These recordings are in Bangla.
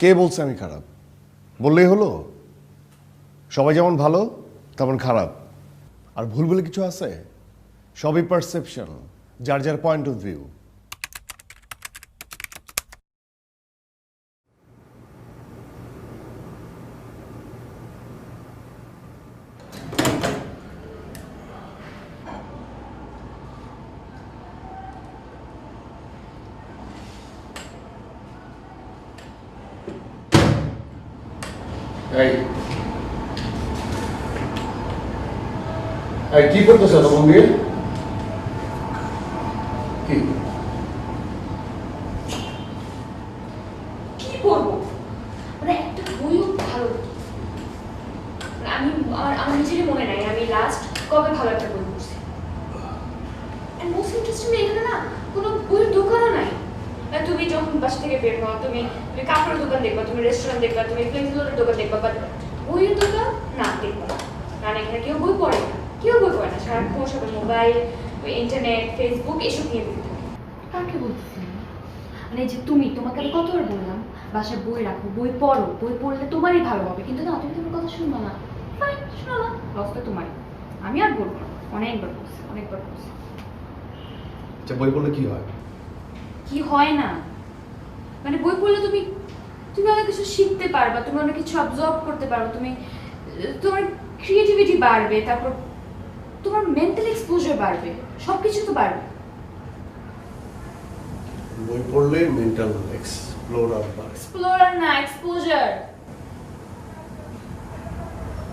কে বলছে আমি খারাপ? বললেই হলো? সবাই যেমন ভালো তেমন খারাপ। আর ভুল বলে কিছু আছে? সবই পারসেপশন, যার যার পয়েন্ট অফ ভিউ। কি করতেছ তখন দিয়ে? কি কি করবো? মানে একটা বইও ভালো আমি আমার নিজেরই মনে নাই আমি লাস্ট কবে ভালো একটা বই পড়ছি। এন্ড মোস্ট ইন্টারেস্টিং এখানে না কোনো বইয়ের দোকানও নাই। তুমি যখন বাসা থেকে বের হও তুমি কাপড়ের দোকান দেখবা, তুমি রেস্টুরেন্ট দেখবা, তুমি ফ্লেক্সিবলের দোকান দেখবা, বাট বইয়ের দোকান না দেখবা না। কারণ এখানে কেউ বই পড়ে না, কেউ বই পড়ে না, সারাক্ষণ সবাই মোবাইল, ইন্টারনেট, ফেসবুক এসব নিয়ে বিজি থাকে। কাকে বলতেছি? মানে যে তোমাকে আমি কতবার বললাম বাসায় বই রাখো, বই পড়ো, বই পড়লে তোমারই ভালো হবে, কিন্তু না, তুমি তোমার কথা শুনবো না। ফাইন, শোনো না, লসটা তোমারই। আমি আর বলবো না, অনেকবার বলছি। আচ্ছা, বই পড়লে কি হয়? কি হয় না মানে বই পড়লে তুমি অনেক কিছু শিখতে পারবা, তুমি অনেক কিছু অবজর্ভ করতে পারবে, তোমার ক্রিয়েটিভিটি বাড়বে, তারপর তোমার মেন্টাল এক্সপোজার বাড়বে, সবকিছু তো বাড়বে। বই পড়লে মেন্টাল এক্সপ্লোরার বাড়ে। এক্সপ্লোরার না, এক্সপোজার।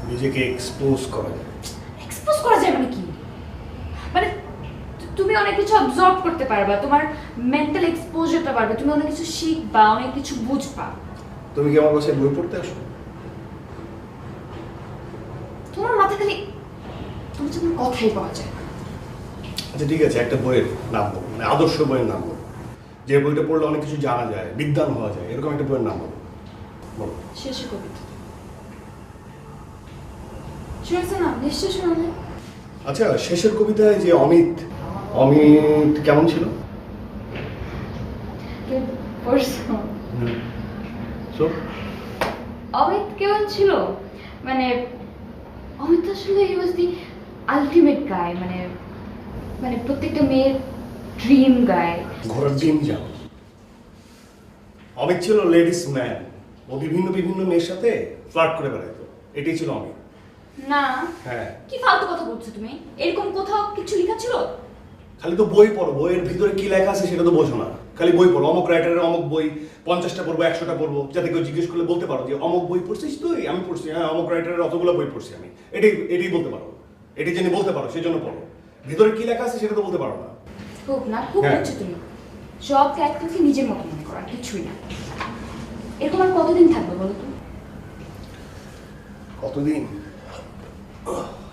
নিজেকে এক্সপোজ করা যায়। এক্সপোজ করা যায় মানে কি? মানে তুমি অনেক কিছু অবজর্ভ করতে পারবা, তোমার মেন্টাল এক্সপোজারটা বাড়বে, তুমি অনেক কিছু শিখবা, অনেক কিছু বুঝবা। তুমি কি আমার কাছে বই পড়তে আসো? তোমার মাথা খালি তুমি যেমন কথাই পাওয়া যায়। আচ্ছা ঠিক আছে, একটা বইয়ের নাম বলো, মানে আদর্শ বইয়ের নাম বলো, যে বইটা পড়লে অনেক কিছু জানা যায়, বিদ্বান হওয়া যায়, এরকম একটা বইয়ের নাম বলো। বলো। শেষ কবিতা শুনেছো না? নিশ্চয় শোনালে। আচ্ছা, শেষের কবিতায় যে অমিত কেমন ছিল? অমিত কেমন ছিল মানে অমিত আসলে হি ওয়াজ দি আলটিমেট গাই, মানে প্রত্যেকটা মেয়ের ড্রিম গাই। ঘোড়ার ডিম যাও। অমিত ছিল লেডিস ম্যান। ও বিভিন্ন মেয়ের সাথে ফ্লার্ট করে বেড়াইতো। এটাই ছিল অমিত। না, হ্যাঁ। কি ফালতু কথা বলছো তুমি? এরকম কোথাও কিছু লেখা ছিল? খালি তো বই পড়ো, বইয়ের ভিতরে কি লেখা আছে সেটা তো বোঝো না। খালি বই পড়ো, অমুক রাইটারের অমুক বই 50টা পড়বো, 100টা পড়বো, যাতে কেউ জিজ্ঞেস করলে বলতে পারো যে অমুক বই পড়ছিস তুই? আমি পড়ছি, হ্যাঁ অমুক রাইটারের অতগুলো বই পড়ছি আমি। এটাই বলতে পারো। এটি জেনে বলতে পারো, সেই জন্য পড়ো। ভিতরে কি লেখা আছে সেটা তো বলতে পারো না। খুব হচ্ছে তুমি সব ক্যারেক্টারকে নিজের মতো মনে করো, আর কিছুই না। এরকম আর কতদিন থাকবে বলো তো? কতদিন?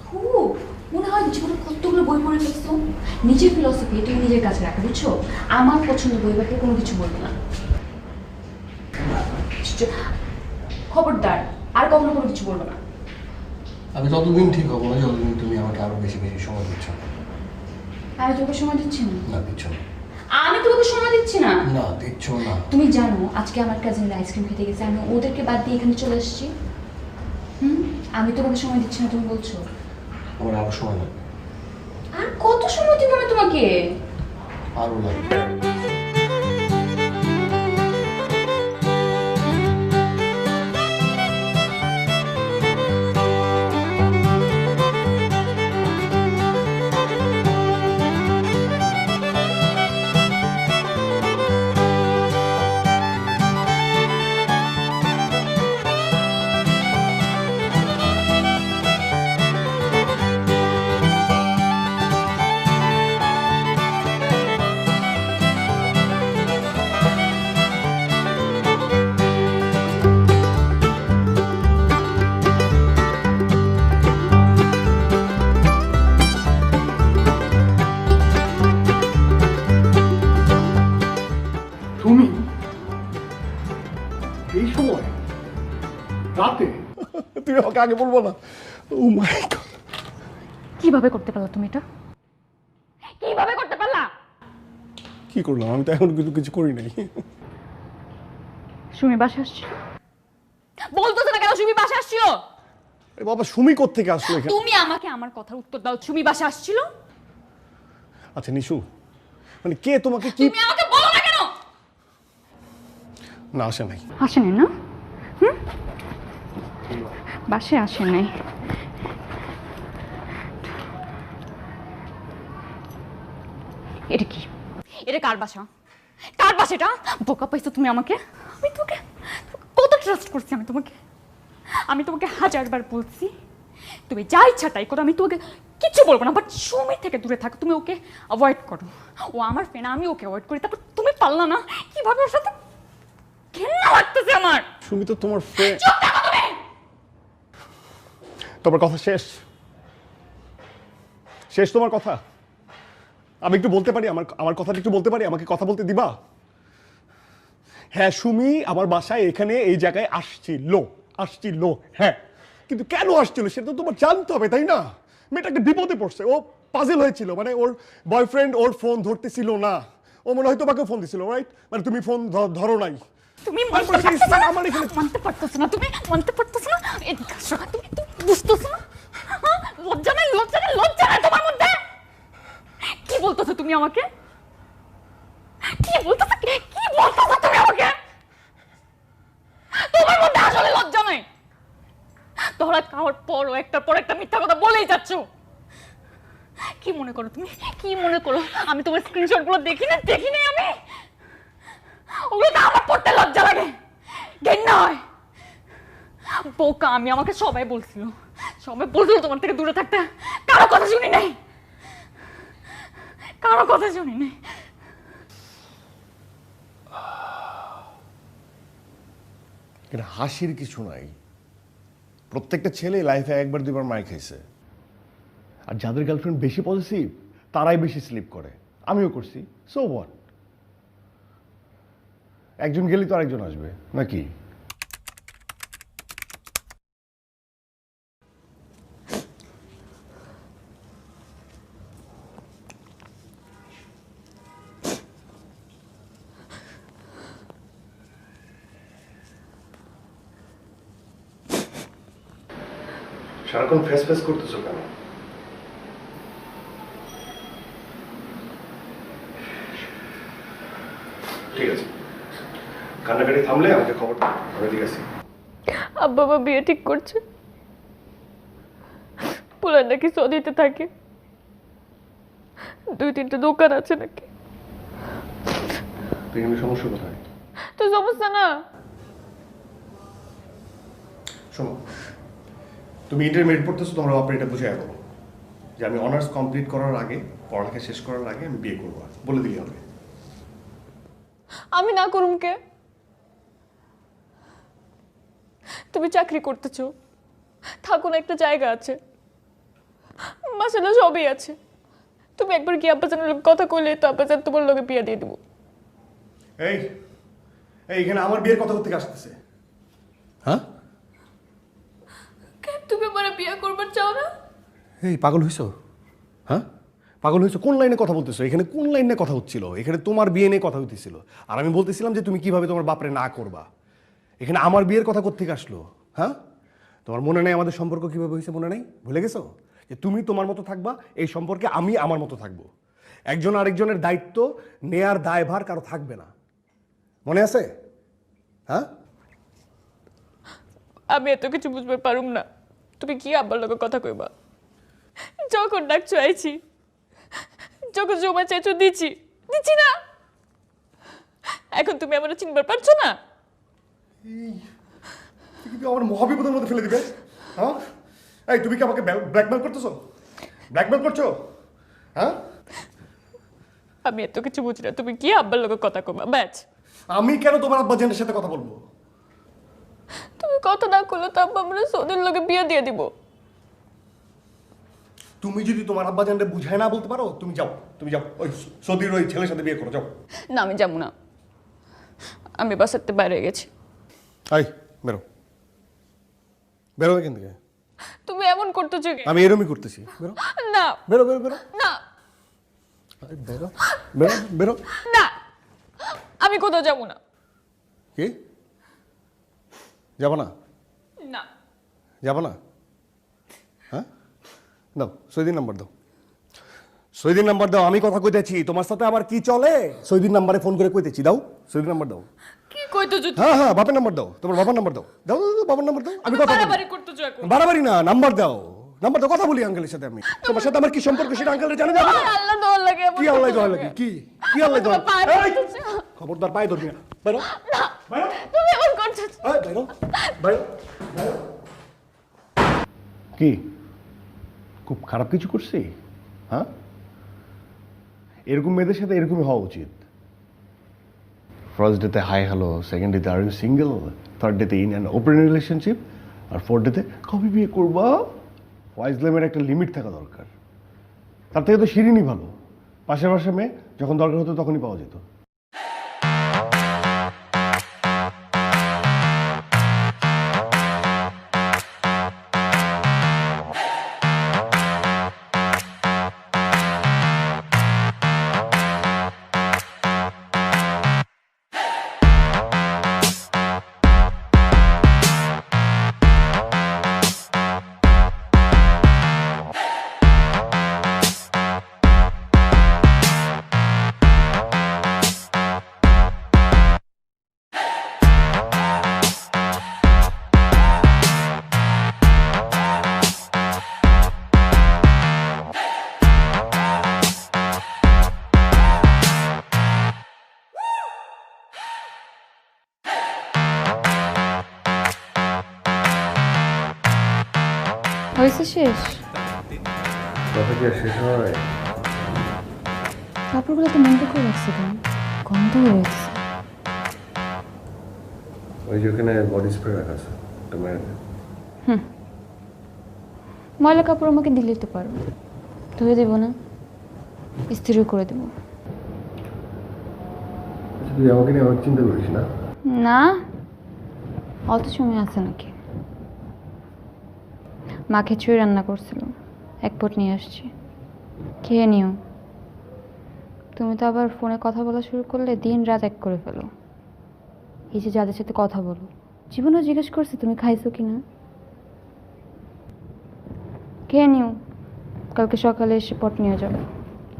খুব মনে হয় জীবনে কতগুলো বই পড়ে ফেলছো। নিজের ফিলসফি তুমি নিজের কাছে রাখো, বুঝছো? আমার পছন্দ বই বাকি কোনো কিছু বলবো না। খবরদার, আর কখনো কোনো কিছু বলবো না। আমি ততদিন ঠিক হবো না যতদিন তুমি আমাকে আরো বেশি সময় দিচ্ছ। আমি তোমাকে সময় দিচ্ছি না। না, দিচ্ছ না। আমি তোমাকে সময় দিচ্ছি না। না, দিচ্ছ না। তুমি জানো আজকে আমার কাজিনরা আইসক্রিম খেতে গেছে, আমি ওদেরকে বাদ দিয়ে এখানে চলে এসেছি। আমি তোমাকে সময় দিচ্ছি না, তুমি বলছো। আমার আরো সময় লাগবে। আর কত সময় দিব আমি তোমাকে? আরো লাগবে। তুমি এই সময় রাতে? তুমি আমাকে আগে বলবো না? ও মাই গড, কিভাবে করতে পারলা তুমি এটা? কিভাবে করতে পারলা? কি করলাম? আমি তো এখন কিছু করি নাই। সুমি বাসা আসছে। বলতেছ না কেন সুমি বাসা আসছিল? আরে বাবা, সুমি কোত্থেকে আসলো এখানে? তুমি আমাকে আমার কথার উত্তর দাও, সুমি বাসা আসছিল? আচ্ছা নিশু, মানে কে তোমাকে কি? তুমি আমাকে বলো না কেন? না, আসে নাই। আসেনি না? হুম, বাসে আসে নাই। এটা কি? এটা কার বাসা? কার বাসা এটা? বোকা পাইছো তুমি আমাকে? আমি তোকে কত ট্রাস্ট করছি আমি তোমাকে 1000বার বলছি তুমি যা ইচ্ছা তাই করো, আমি তোমাকে কিচ্ছু বলবো না, বাট সুমি থেকে দূরে থাকো, তুমি ওকে অ্যাভয়েড করো। ও আমার ফ্রেন্ড, আমি ওকে অ্যাভয়েড করি, তারপর তুমি পারলা না? কিভাবে ওর সাথে ঘেন্না লাগতেছে আমার। সুমি তো তোমার ফ্রেন্ড। চুপ থাকো তুমি। তোমার কথা শেষ? শেষ তোমার কথা? আমি একটু বলতে পারি? আমার কথাটা একটু বলতে পারি? আমাকে কথা বলতে দিবা? হ্যাঁ, সুমি আমার বাসায় এখানে এই জায়গায় আসছিল, হ্যাঁ, কিন্তু কেন আসছিল সেটা তো তোমার জানতে হবে, তাই না? মেয়েটা একটা বিপদে পড়ছে, ও পাজেল হয়েছিল, মানে ওর বয়ফ্রেন্ড ওর ফোন ধরতেছিল না, ও মনে হয় তোমাকে ফোন দিছিল, রাইট? মানে তুমি ফোন ধরো নাই। তুমি মানতে পারতেছো না, তুমি মানতে পারতেছো না, তুমি বুঝতেছো না? লজ্জা নাই তোমার মধ্যে? কি বলতেছো তুমি আমাকে? কি বলতেছো তুমি আমাকে? তোমার মধ্যে আসলে লজ্জা নাই? তোরা খাওয়ার পরও একটার পর একটা মিথ্যা কথা বলেই যাচ্ছ। কি মনে করো তুমি? কি মনে করো আমি তোমার স্ক্রিনশট গুলো দেখি নাই আমি? ওগুলো তো আমার পড়তে লজ্জা লাগে, ঘেন্না হয়। বোকা আমি, আমাকে সবাই বলছিল তোমার থেকে দূরে থাকতে। কারো কথা শুনি নাই। এটা হাসির কিছু নাই। প্রত্যেকটা ছেলে লাইফে একবার দুবার মার খাইছে, আর যাদের গার্লফ্রেন্ড বেশি পজিটিভ তারাই বেশি স্লিপ করে। আমিও করছি, সো হোয়াট? একজন গেলেই তো আরেকজন আসবে নাকি? সারাক্ষণ ফেস করতেছো কেন? ঠিক আছে, কান্নাকাটি থামলে আমাকে খবর দাও, আমি ঠিক আছে। আব্বা মা বিয়ে ঠিক করছে, পোলার নাকি সৌদিতে থাকে, 2-3টা দোকান আছে নাকি। তো এখানে সমস্যা কোথায়? তো সমস্যা না। শোনো, তুমি ইন্টারমিডিয়েট পড়তেছো, তোমরা বাপরে এটা বুঝে যাবো যে আমি অনার্স কমপ্লিট করার আগে, পড়ালেখা শেষ করার আগে আমি বিয়ে করবো, বলে দিলে হবে। আমি না করুম কে? তুমি চাকরি করতেছো, থাকো না, একটা জায়গা আছে, মাসালা সবই আছে। তুমি একবার কি আব্বাজানের লোক কথা কইলে তো আব্বাজান তোমার লোকে বিয়ে দিয়ে দেবো। এই এখানে আমার বিয়ের কথা কোথেকে আসতেছে? হ্যাঁ, তুমি আমার বিয়ে করবার চাও না? এই পাগল হইছো? হ্যাঁ, পাগল হয়েছো? কোন লাইনে কথা বলতেছো? এখানে কোন লাইনে কথা হচ্ছিল? এখানে তোমার বিয়ে নিয়ে কথা হইতেছিল, আর আমি বলতেছিলাম যে তুমি কিভাবে তোমার বাপরে না করবা। এখানে আমার বিয়ের কথা কোত্থেকে আসলো? হ্যাঁ, তোমার মনে নেই আমাদের সম্পর্ক কিভাবে হয়েছে? মনে নেই? ভুলে গেছো যে তুমি তোমার মতো থাকবা, এই সম্পর্কে আমি আমার মতো থাকবো। একজন আরেকজনের দায়িত্ব নেয়ার দায়ভার কারো থাকবে না, মনে আছে? হ্যাঁ, আমি এত কিছু বুঝতে পারুম না। তুমি কি আব্বার লোকের কথা কইবা? যখন ডাকছো আইছি, যখন জমা চাইছো দিচ্ছি না। এখন তুমি আমার চিনবার পারছো না? তুমি আমার মহাবিপদের মধ্যে ফেলে দিবে। হ্যাঁ, এই তুমি কি আমাকে ব্ল্যাকমেল করতেছো? ব্ল্যাকমেল করছো? হ্যাঁ, আমি এত কিছু বুঝি না। তুমি কি আব্বার লোকের কথা কইবা? ব্যাচ আমি কেন তোমার আব্বা জেনের সাথে কথা বলবো? তুমি কথা না করলে তো আব্বা আমরা সৌদির লোকে বিয়ে দিয়ে দিব। তুমি যদি তোমার আব্বা জানলে বুঝায় না বলতে পারো, তুমি যাও ওই সৌদির ওই ছেলের সাথে বিয়ে করো, যাও। না, আমি যাবো না। আমি বাসাতে বাইরে গেছি। আই বেরো, বেরো এখান থেকে। তুমি এমন করতেছো কি? আমি এরমই করতেছি, বেরো। না, বেরো বেরো বেরো, না, বেরো বেরো বেরো। না, আমি কোথাও যাবো না। কি যাবো না? যাবো না? হ্যাঁ, দাও সৈদিন নাম্বার দাও, সৈদিন নাম্বার দাও। আমি কথা কইতেছি, তোমার সাথে আবার কি চলে? সৈদিন নাম্বারে ফোন করে কইতেছি, দাও সৈদিন নাম্বার দাও। কি কইতেছো হ্যাঁ হ্যাঁ, বাপের নাম্বার দাও, তোমার বাবার নাম্বার দাও, দাও দাও, দাও, বাবার নাম্বার দাও। আমি কথা বলি। বাড়াবাড়ি করতেছো এখন? বাড়াবাড়ি না, নাম্বার দাও, নাম্বার দাও, কথা বলি আঙ্কেলের সাথে। আমি তোমার সাথে আমার কি সম্পর্ক সেটা আঙ্কেলের জানা যাবে না? আল্লাহ দোয়া লাগে কি আল্লাহ দোয়া লাগে? কি কি আল্লাহ দোয়া? পায়ে এই, পড়তেছে। খবরদার পায়ে ধরবি না, বাইরো বাইরো, তুমি এমন করতেছো? এই, বাইরো বাইরো বাইরো। কি খুব খারাপ কিছু করছি? হ্যাঁ, এরকম মেয়েদের সাথে এরকমই হওয়া উচিত। ফার্স্ট ডেতে হাই হ্যালো, সেকেন্ড ডেতে আর ইউ সিঙ্গেল, থার্ড ডেতে ইন অ্যান ওপেন রিলেশনশিপ, আর ফোর্থ ডেতে কবে বিয়ে করবা? ওয়াইজলামের একটা লিমিট থাকা দরকার। তার থেকে তো শিরিনই ভালো, পাশে পাশে মেয়ে যখন দরকার হতো তখনই পাওয়া যেত। হয়েছে শেষ? কথা কি আর শেষ হয়? কাপড়গুলো তো মন্দ করে রাখছি কেন? গন্ধ হয়ে গেছে। ওই যে ওখানে বডি স্প্রে রাখা আছে, ওটা মেরে দে। ময়লা কাপড় আমাকে দিলেই তো পারো, ধুয়ে দেবো না, ইস্ত্রিও করে দেবো। আচ্ছা, তুই আমাকে নিয়ে অনেক চিন্তা করিস না? না, অত সময় আছে নাকি? মা খিচুড়ি রান্না করছিল, এক পট নিয়ে আসছি, খেয়ে নিও। তুমি তো আবার ফোনে কথা বলা শুরু করলে দিন রাত এক করে ফেলো। এই যে যাদের সাথে কথা বলো, জীবনেও জিজ্ঞেস করছি তুমি খাইছো কি না? খেয়ে নিও, কালকে সকালে এসে পট নিয়ে যাবে।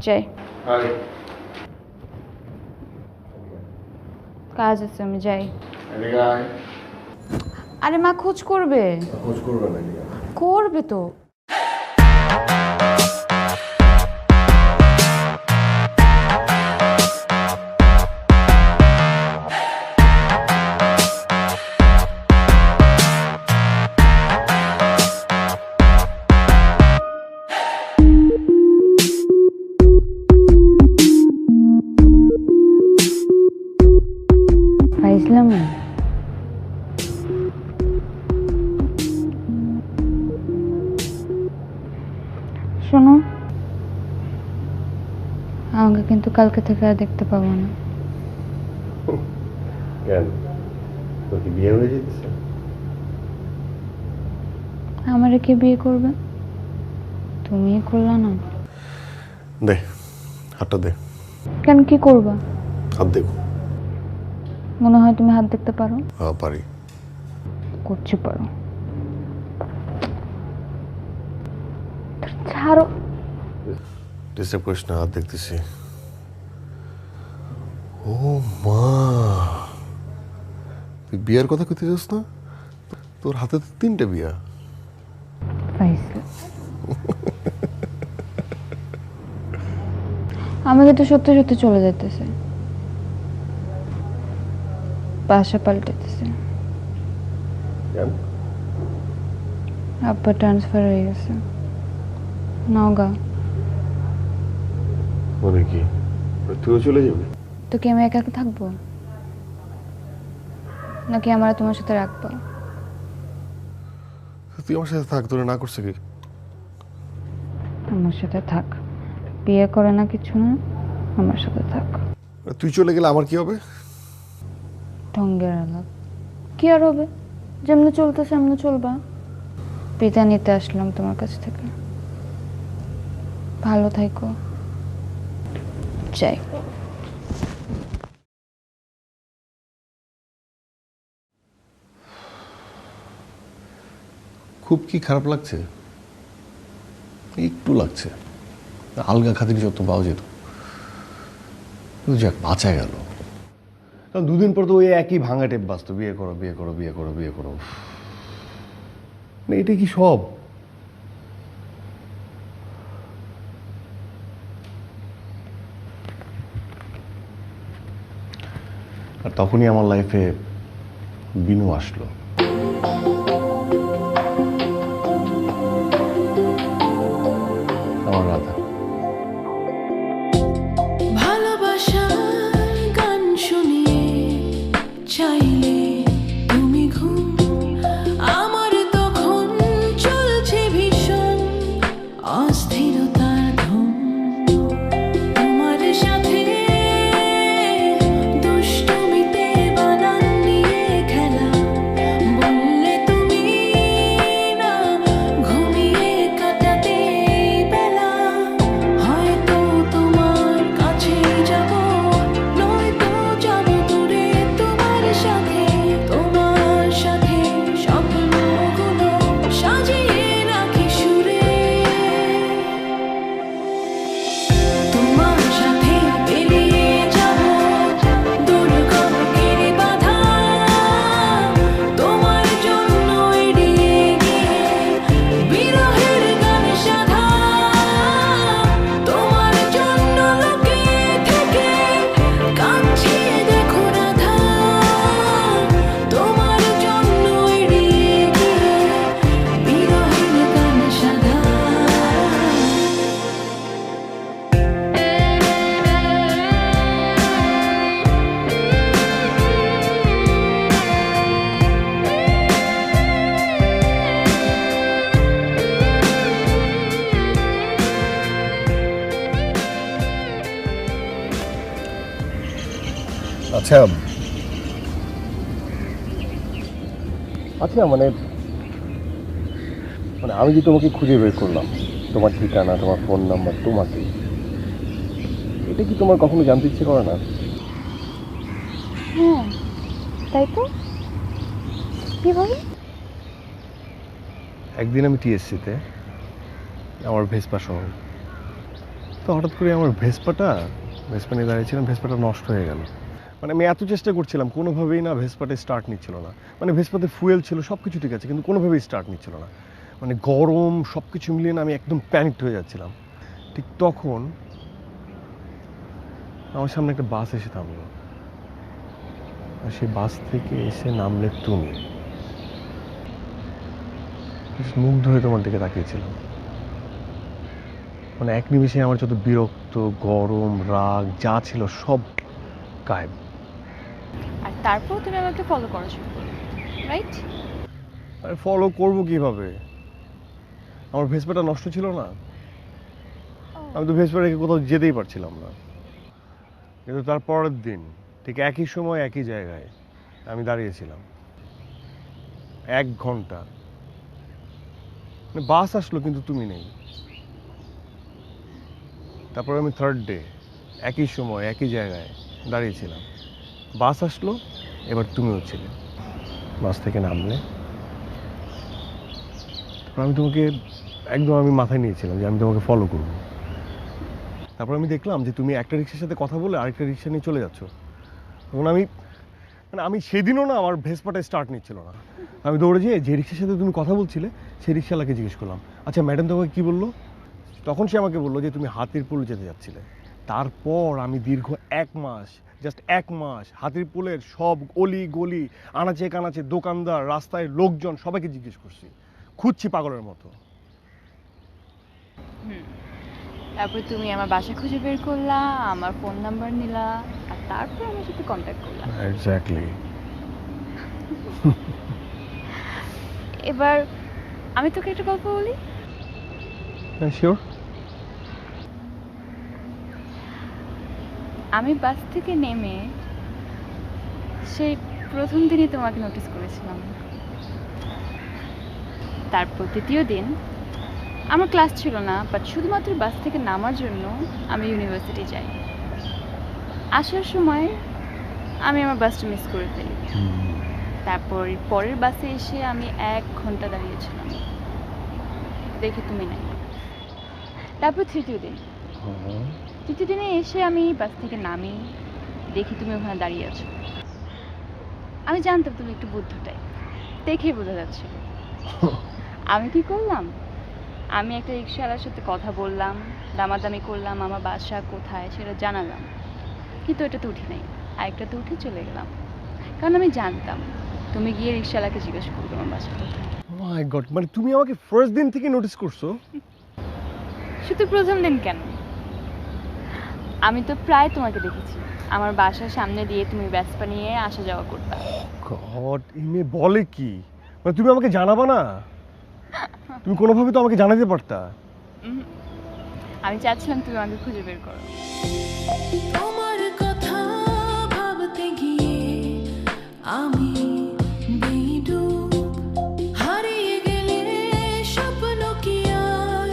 যাই, কাজ আছে, আমি যাই। আরে মা খোঁজ করবে। খোঁজ করবে না? করবে তো। পাইছিলাম না। শোনো, আমাকে কিন্তু কালকে থেকে আর দেখতে পাবো না। কেন, তোর কি বিয়ে হয়ে যেতেছে? আমারে কে বিয়ে করবে? তুমি করলা না? দে হাতটা দে। কেন, কি করবা? হাত দেব। মনে হয় তুমি হাত দেখতে পারো। হ্যাঁ পারি। করছি পারো। ছাড়ো। ডিস্টার্ব করিস না, হাত দেখতেছি। ও মা, তুই বিয়ার কথা কইতে চাস না? তোর হাতে তো 3টে বিয়া। পাইছি। আমাকে তো সত্যি সত্যি চলে যেতেছে, বাসা পাল্টাতেছে। কেন? আব্বা ট্রান্সফার হয়ে গেছে নওগাঁ। মানে কি, তুইও চলে যাবি? তো কি আমি একা একা থাকবো, নাকি আমার তোমার সাথে রাখবো? তুই আমার সাথে থাক, তোরা না করছে কি? আমার সাথে থাক, বিয়ে করে না কিছু না, আমার সাথে থাক। তুই চলে গেলে আমার কি হবে? ঢঙ্গের আলাপ কি আর হবে, যেমনি চলতেছে এমনি চলবা। বিদায় নিতে আসলাম তোমার কাছ থেকে, ভালো থাইকো। যাই। খুব কি খারাপ লাগছে? একটু লাগছে। আলগা খাতির যত পাওয়া যেত, যাক বাঁচা গেল। কারণ দুদিন পর তো ওই একই ভাঙা টেপ বাঁচত, বিয়ে করো বিয়ে করো বিয়ে করো বিয়ে করো। মানে এটা কি সব? আর তখনই আমার লাইফে বিনু আসলো। আমার রাধা। ভালোবাসার গান শুনিয়ে চাইলে তুমি ঘুম, আমার তখন চলছে ভীষণ অস্থিরতার ধুম। তোমার সাথে দুষ্টুমিতে বানান নিয়ে খেলা, বললে তুমি না ঘুমিয়ে কাটাতে বেলা। হয়তো তোমার কাছে যাব, নয়তো যাব দূরে তোমার সাথে স্বপ্নগুলো সাজিয়ে রাখি সুরে। তোমার সাথে বেরিয়ে যাব দুর্গমের বাধা, তোমার জন্য এড়িয়ে গিয়ে বিরহের গান সাধা। তোমার জন্য লুকিয়ে থেকে কাঁদছি দেখো রাধা, তোমার জন্য এড়িয়ে গিয়ে বিরহের গান সাধা। আচ্ছা আচ্ছা মানে মানে আমি যে তোমাকে খুঁজে বের করলাম, তোমার ঠিকানা, তোমার ফোন নাম্বার, তোমাকে, এটা কি তোমার কখনো জানতে ইচ্ছে করে না? হ্যাঁ তাই তো। কিভাবে? একদিন আমি টিএসসিতে আমার ভেসপা সহ, তো হঠাৎ করে আমার ভেসপা নিয়ে দাঁড়িয়েছিলাম, ভেসপাটা নষ্ট হয়ে গেল। মানে আমি এত চেষ্টা করছিলাম, কোনোভাবেই না ভেসপাটা স্টার্ট নিচ্ছিল না। মানে ভেসপাতে ফুয়েল ছিল, সব কিছু ঠিক আছে, কিন্তু কোনোভাবেই স্টার্ট নিচ্ছিল না। মানে গরম সব কিছু মিলিয়ে না আমি একদম প্যানিকড হয়ে যাচ্ছিলাম। ঠিক তখন আমার সামনে একটা বাস এসে থামলো, আর সেই বাস থেকে এসে নামলে তুমি। মুগ্ধ হয়ে তোমার দিকে তাকিয়েছিলাম। মানে এক নিমিষে আমার যত বিরক্ত, গরম, রাগ যা ছিল সব গায়েব। আর তারপর তুমি আমাকে ফলো করা শুরু করলে, রাইট? আরে ফলো করবো কিভাবে? আমার ভেসপাটা নষ্ট ছিল না, আমি তো ভেসপা রেখে কোথাও যেতেই পারছিলাম না। কিন্তু তার পরের দিন ঠিক একই সময় একই জায়গায় আমি দাঁড়িয়েছিলাম 1 ঘন্টা। বাস আসলো কিন্তু তুমি নেই। তারপর আমি থার্ড ডে একই সময় একই জায়গায় দাঁড়িয়েছিলাম, বাস আসলো, এবার তুমিও ছিলে। বাস থেকে নামলে, তারপর আমি তোমাকে একদম আমি মাথায় নিয়েছিলাম যে আমি তোমাকে ফলো করব। তারপর আমি দেখলাম যে তুমি একটা রিক্সার সাথে কথা বলে আরেকটা রিক্সা নিয়ে চলে যাচ্ছ। তখন আমি সেদিনও না আমার ভেসপাটা স্টার্ট নিচ্ছিল না। আমি দৌড়ে যেয়ে যে রিক্সার সাথে তুমি কথা বলছিলে সেই রিক্সাওয়ালাকে জিজ্ঞেস করলাম, আচ্ছা ম্যাডাম তোমাকে কী বললো? তখন সে আমাকে বললো যে তুমি হাতিরপুল যেতে যাচ্ছিলে। তারপর আমি দীর্ঘ 1 মাস, জাস্ট 1 মাস হাতিরপুলের সব অলি গলি, আনাচে কানাচে, দোকানদার, রাস্তায় লোকজন, সবাইকে জিজ্ঞেস করছি, খুঁজছি পাগলের মতো। তারপর তুমি আমার বাসা খুঁজে বের করলা, আমার ফোন নাম্বার নিলা, আর তারপর আমার সাথে কন্ট্যাক্ট করলা। এক্স্যাক্টলি। এবার আমি তোকে একটা গল্প বলি। শিওর। আমি বাস থেকে নেমে সেই প্রথম দিনই তোমাকে নোটিস করেছিলাম। তারপর দ্বিতীয় দিন আমার ক্লাস ছিল না, বাট শুধুমাত্র বাস থেকে নামার জন্য আমি ইউনিভার্সিটি যাই। আসার সময় আমি আমার বাসটা মিস করে ফেলি। তারপর পরের বাসে এসে আমি 1 ঘন্টা দাঁড়িয়েছিলাম। দেখি তুমি নাই। তারপর তৃতীয় দিন, তৃতীয় দিনে এসে আমি বাস থেকে নামি, দেখি তুমি ওখানে দাঁড়িয়ে আছো। আমি জানতাম তুমি একটু বুদ্ধ টাইপ, দেখেই বোঝা যাচ্ছে। আমি কি করলাম, আমি একটা রিক্সাওয়ালার সাথে কথা বললাম, দামাদামি করলাম, আমার বাসা কোথায় সেটা জানালাম, কিন্তু এটাতে উঠি নাই, আরেকটাতে উঠে চলে গেলাম। কারণ আমি জানতাম তুমি গিয়ে রিক্সাওয়ালাকে জিজ্ঞেস করবে আমার বাসা কোথায়। মাই গড, মানে তুমি আমাকে ফার্স্ট দিন থেকে নোটিস করছো? শুধু প্রথম দিন কেন, আমি তো প্রায় তোমাকে দেখেছি। আমার বাসার সামনে দিয়ে তুমি ভেসপা নিয়ে আসা যাওয়া করতে। গড, এই মেয়ে বলে কি? মানে তুমি আমাকে জানাবা না? তুমি কোনোভাবে তো আমাকে জানাতে পারতা। আমি চাচ্ছিলাম তুমি আমাকে খুঁজে বের করো। তোমার কথা ভাবতে গিয়ে আমি বেডুব, হারিয়ে গেলে স্বপ্ন কি আর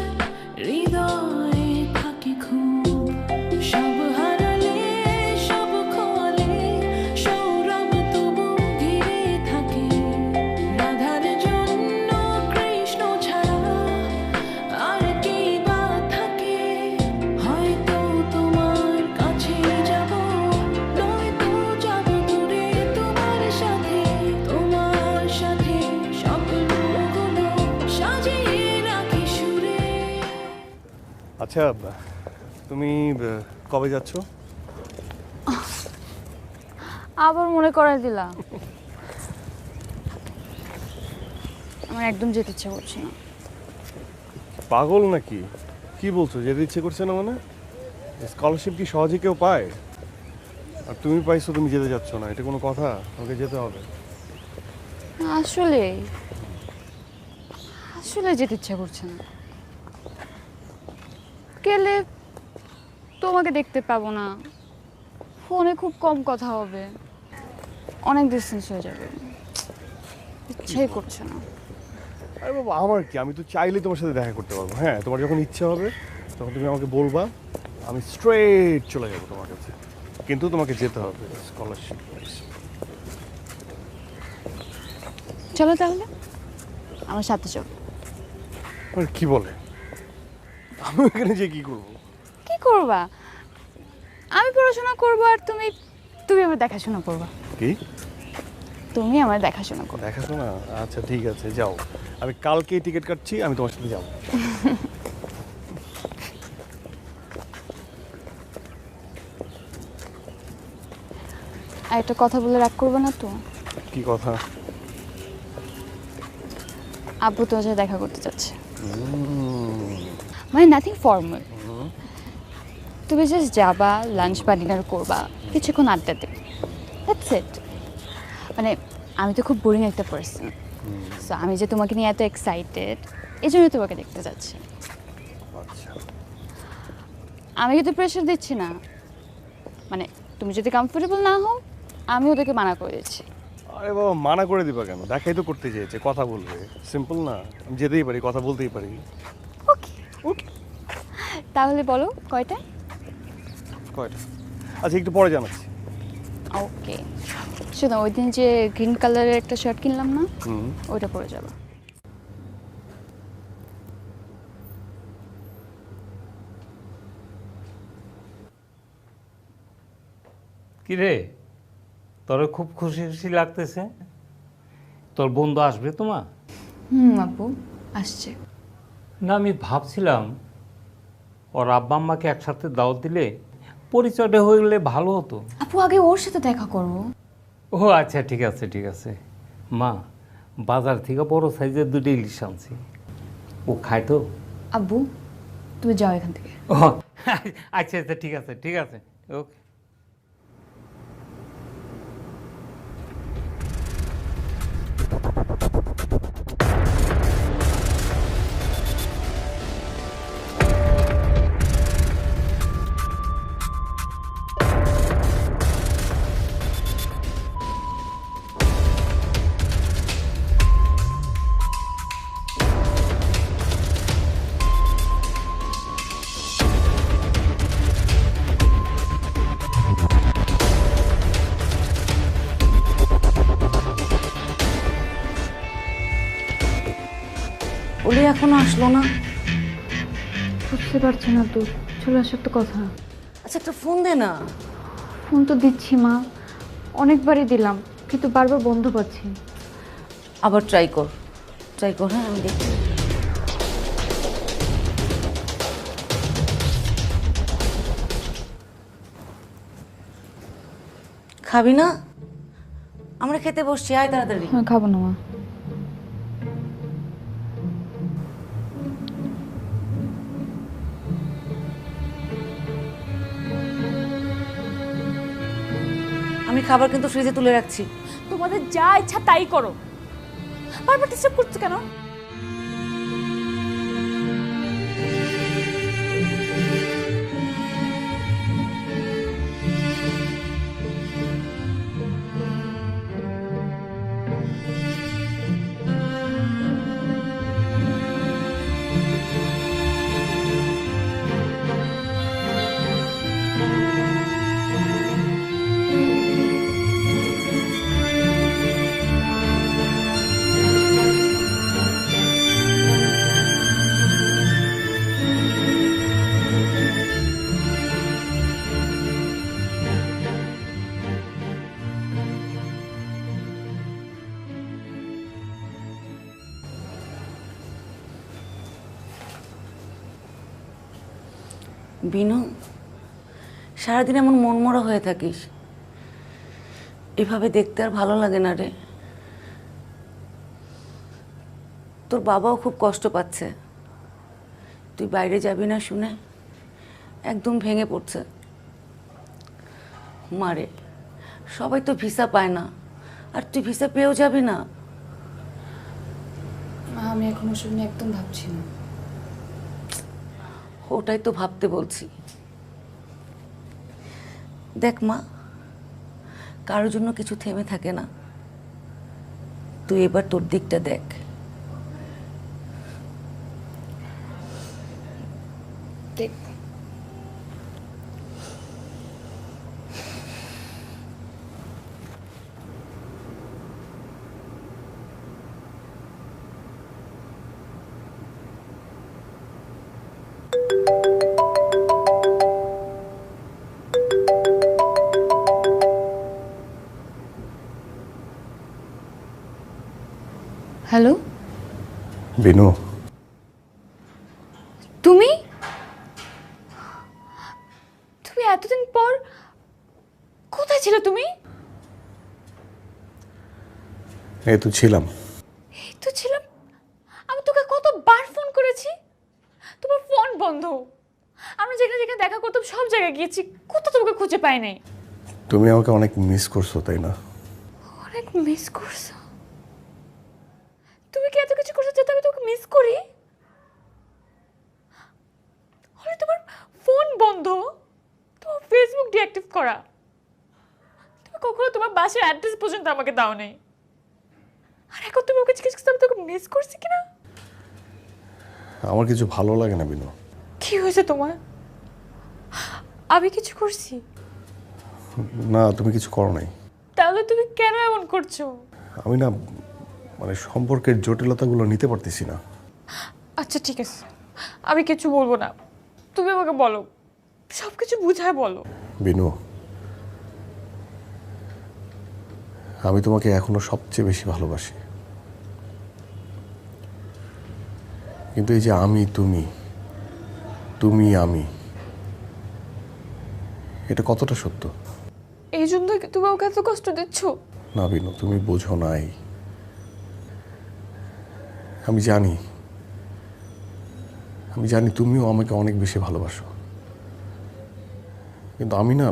হৃদয়ে থাকে খুব, সব হারালে সব খোয়ালে সৌরভ তবু ঘিরে থাকে, রাধার জন্য কৃষ্ণ ছাড়া আর কি বা থাকে, হয়তো তোমার কাছে যাব, নয়তো যাব দূরে তোমার সাথে স্বপ্নগুলো সাজিয়ে রাখি সুরে। আচ্ছা, তুমি কবে যাচ্ছ? আবার মনে করাই দিলা। আমার একদম যেতে ইচ্ছে করছে না। পাগল নাকি? কি বলছো, যেতে ইচ্ছে করছে না? মানে স্কলারশিপ কি সহজে কেউ পায়? আর তুমি পাইছো, তুমি যেতে যাচ্ছ না, এটা কোনো কথা? তোমাকে যেতে হবে। আসলে আসলে যেতে ইচ্ছে করছে না। গেলে তোমাকে দেখতে পাবো না, ফোনে খুব কম কথা হবে, অনেক ডিস্টেন্স হয়ে যাবে, ইচ্ছেই করছে না। আরে বাবা, আমার কি, আমি তো চাইলেই তোমার সাথে দেখা করতে পারবো। হ্যাঁ, তোমার যখন ইচ্ছে হবে তখন তুমি আমাকে বলবা, আমি স্ট্রেট চলে যাবো তোমার কাছে। কিন্তু তোমাকে যেতে হবে স্কলারশিপ। চলো তাহলে আমার সাথে চলো। আর কি বলে, আমি এখানে যে কি করবো? কি করবা? আমি পড়াশোনা করবো আর তুমি তুমি আমার দেখাশোনা করবা। কি তুমি আমার দেখাশোনা করো। দেখাশোনা? আচ্ছা ঠিক আছে, যাও। আমি কালকেই টিকিট কাটছি, আমি তোমার সাথে যাবো। আর একটা কথা বলে রাগ করবো না তো? কি কথা? আব্বু তোমার সাথে দেখা করতে চাচ্ছে। মানে নাথিং ফর্মাল, তুমি জাস্ট যাবা, লাঞ্চ বা ডিনার করবা, কিছুক্ষণ আড্ডা দেবে, দ্যাটস ইট। মানে আমি তো খুব বোরিং একটা পার্সন, সো আমি যে তোমাকে নিয়ে এত এক্সাইটেড, এই জন্য তোমাকে দেখতে যাচ্ছি। আচ্ছা, আমি কিন্তু প্রেশার দিচ্ছি না, মানে তুমি যদি কমফোর্টেবল না হও আমি ওদেরকে মানা করে দিচ্ছি। আরে বাবা, মানা করে দিবা কেন? দেখাই তো করতে চেয়েছে, কথা বলবে, সিম্পল না? আমি যেতেই পারি, কথা বলতেই পারি। ওকে ওকে, তাহলে বলো কয়টায়? কয়টা? আচ্ছা, একটু পরে জানাচ্ছি। ওকে, শোনো, ওই দিন যে গ্রিন কালারের একটা শার্ট কিনলাম না, হুম, ওইটা পরে যাবা। কিরে, তোর খুব খুশি খুশি লাগতেছে? তোর বন্ধু আসবে তোমার? আপু আসছে। না, আমি ভাবছিলাম ওর আব্বা আম্মাকে একসাথে দাওয়াত দিলে পরিচয়টা হয়ে গেলে ভালো হতো। আপু আগে ওর সাথে দেখা করো। ও আচ্ছা, ঠিক আছে ঠিক আছে। মা, বাজার থেকে বড় সাইজের 2টা ইলিশ আনছি, ও খায় তো? আব্বু তুমি যাও এখান থেকে। ও আচ্ছা আচ্ছা, ঠিক আছে ঠিক আছে, ওকে। ওলি এখনো আসলো না। বুঝতে পারছি না তো, চলে আসার তো কথা। আচ্ছা একটা ফোন দে না। ফোন তো দিচ্ছি মা, অনেকবারই দিলাম, কিন্তু বারবার বন্ধ পাচ্ছি। আবার ট্রাই কর, হ্যাঁ আমি দেখি। খাবি না? আমরা খেতে বসছি, আয় তাড়াতাড়ি। হ্যাঁ খাবো না মা। আমি খাবার কিন্তু ফ্রিজে তুলে রাখছি। তোমাদের যা ইচ্ছা তাই করো, বারবার ডিস্টার্ব করছো কেন? বিনু, সারাদিন এমন মনমরা হয়ে থাকিস, এভাবে দেখতে আর ভালো লাগে না রে। তোর বাবাও খুব কষ্ট পাচ্ছে, তুই বাইরে যাবি না শুনে একদম ভেঙে পড়ছে। মারে, সবাই তো ভিসা পায় না, আর তুই ভিসা পেয়েও যাবি না। মা আমি এখন ওসব নিয়ে একদম ভাবছি না। ওটাই তো ভাবতে বলছি। দেখ মা, কারোর জন্য কিছু থেমে থাকে না, তুই এবার তোর দিকটা দেখ। দেখ হ্যালো, বিনু, তুমি তুমি এতদিন পর কোথায় ছিলে তুমি? এই তো ছিলাম। এই তো ছিলাম, আমি তোকে কতবার ফোন করেছি, তোমার ফোন বন্ধ। আমরা যেখানে যেখানে দেখা করতাম সব জায়গায় গিয়েছি, কোথাও তোমাকে খুঁজে পাই নাই। তুমি আমাকে অনেক মিস করছো তাই না? অনেক মিস করছো? তুমি কি এত কিছু করছো যাতে আমি তোমাকে মিস করি? আরে তোমার ফোন বন্ধ, তোমার ফেসবুক ডিঅ্যাক্টিভ করা, তুমি কখনো তোমার বাসার অ্যাড্রেস পর্যন্ত আমাকে দাও নাই। আর এখন তুমি ওকে জিজ্ঞেস করছো আমি তোকে মিস করছি কিনা? আমার কিছু ভালো লাগে না বিনু। কি হয়েছে তোমার? আমি কিছু করছি? না, তুমি কিছু করো নাই। তাহলে তুমি কেন এমন করছো? আমি না, মানে সম্পর্কের জটিলতাগুলো নিতে পারতেছি না। আচ্ছা ঠিক আছে, আমি কিছু বলবো না, তুমি আমাকে বলো, সব কিছু বুঝায় বলো। বিনু, আমি তোমাকে এখনো সবচেয়ে বেশি ভালোবাসি, কিন্তু এই যে আমি তুমি, তুমি আমি, এটা কতটা সত্য? এই জন্য কি তুমি ওকে এত কষ্ট দিচ্ছ? না বিনু, তুমি বোঝো নাই। আমি জানি তুমিও আমাকে অনেক বেশি ভালোবাসো, কিন্তু আমি না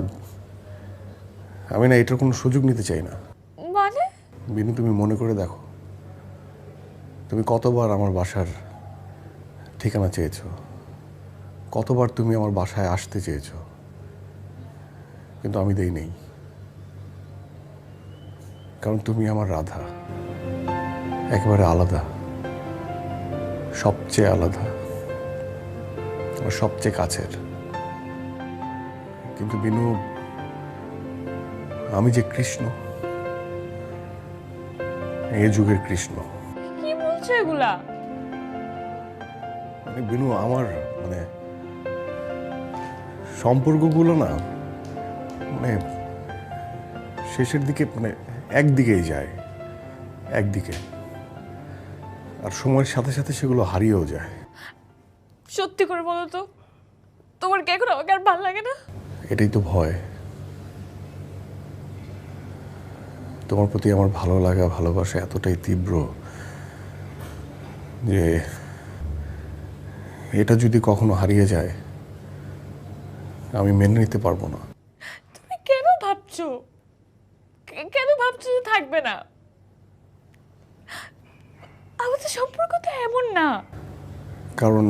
এটার কোনো সুযোগ নিতে চাই না। মানে? বিনু, তুমি মনে করে দেখো, তুমি কতবার আমার বাসার ঠিকানা চেয়েছো, কতবার তুমি আমার বাসায় আসতে চেয়েছো, কিন্তু আমি দেই নেই, কারণ তুমি আমার রাধা, একেবারে আলাদা, সবচেয়ে আলাদা, আমার সবচেয়ে কাছের। কিন্তু বিনু, আমি যে কৃষ্ণ, এই যুগের কৃষ্ণ। কি বলছো এগুলা? মানে বিনু আমার মানে সম্পর্কগুলো না মানে শেষের দিকে মানে একদিকেই যায়, একদিকে, আর সময়ের সাথে সাথে সেগুলো হারিয়েও যায়। সত্যি করে বলো তো, তোমার কি এখন আমাকে আর ভালো লাগে না? এটাই তো ভয়। তোমার প্রতি আমার ভালো লাগা ভালোবাসা এতটাই তীব্র যে এটা যদি কখনো হারিয়ে যায় আমি মেনে নিতে পারবো না। তুমি কেন ভাবছো কেন ভাবছো যে থাকবে না? আমাদের সম্পর্ক তো এমন না। কারণ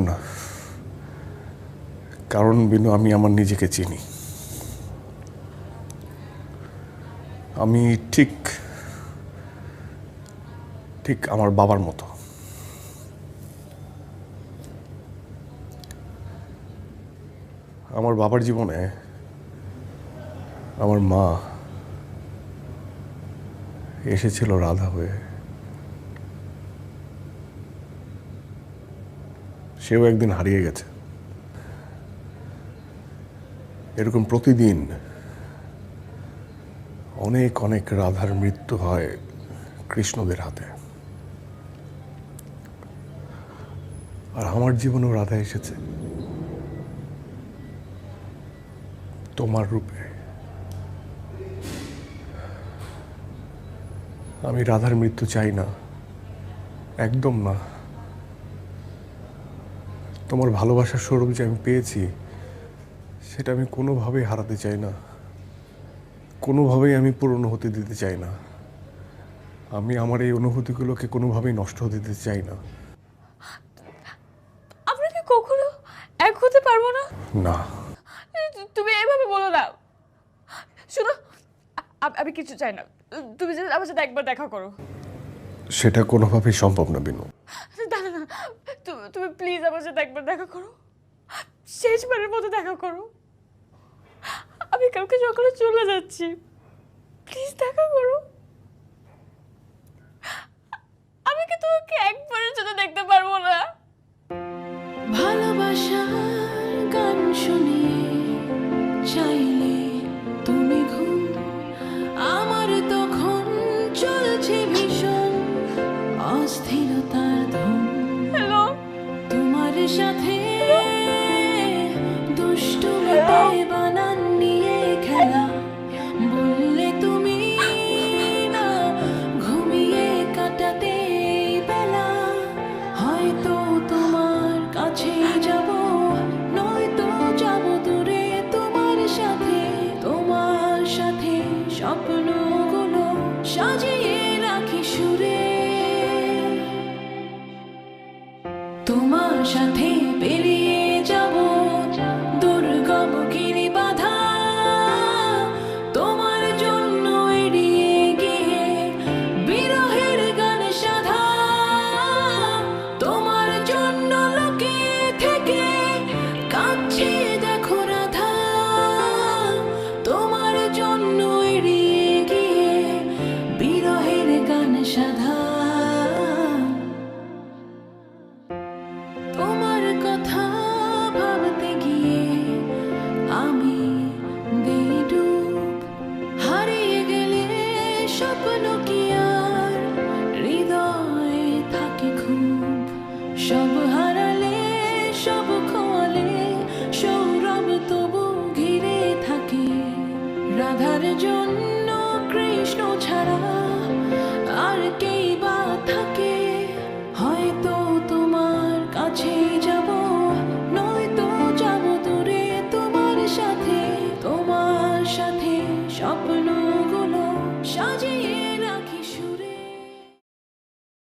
কারণ বিনু আমি আমার নিজেকে চিনি। আমি ঠিক ঠিক আমার বাবার মতো। আমার বাবার জীবনে আমার মা এসেছিল রাধা হয়ে, সেও একদিন হারিয়ে গেছে। এরকম প্রতিদিন অনেক অনেক রাধার মৃত্যু হয় কৃষ্ণদের হাতে, আর আমার জীবনেও রাধা এসেছে তোমার রূপে। আমি রাধার মৃত্যু চাই না, একদম না। তোমার ভালোবাসার স্বরূপ যে আমি পেয়েছি সেটা আমি কোনোভাবেই হারাতে চাই না, কোনোভাবেই আমি পুরনো হতে দিতে চাই না। আমি আমার এই অনুভূতিগুলোকে কোনোভাবেই নষ্ট হতে দিতে চাই না। আমরা কি কখনো এক হতে পারবো না? না, তুমি এভাবে বলো না। শোনো, আমি কিছু চাই না, তুমি যদি আমার সাথে একবার দেখা করো। সেটা কোনোভাবেই সম্ভব না বিনু। না না না, তুমি প্লিজ আমার সাথে একবার দেখা করো, শেষবারের মতো দেখা করো। আমি কালকে সকালে চলে যাচ্ছি, প্লিজ দেখা করো। আমি কি তোমাকে একবারের জন্য দেখতে পারবো না? ভালোবাসার গান শুনিয়ে চাইলে তুমি ঘুম, আমার তখন চলছে ভীষণ অস্থিরতার ধুম। হ্যালো, তোমার সাথে দুষ্টুমিতে বানান নিয়ে খেলা, বললে তুমি না ঘুমিয়ে কাটাতে বেলা। হয়তো তোমার কাছে যাব, নয়তো যাব দূরে তোমার সাথে স্বপ্নগুলো সাজিয়ে রাখি সুরে। তোমার সাথে পেরিয়ে যাব দুর্গম গিরি বাধা, তোমার জন্য এড়িয়ে গিয়ে বিরহের গান সাধা। তোমার জন্য লোকে থেকে কাঁদছে দেখো রাধা, তোমার জন্য এড়িয়ে গিয়ে বিরহের গান সাধা।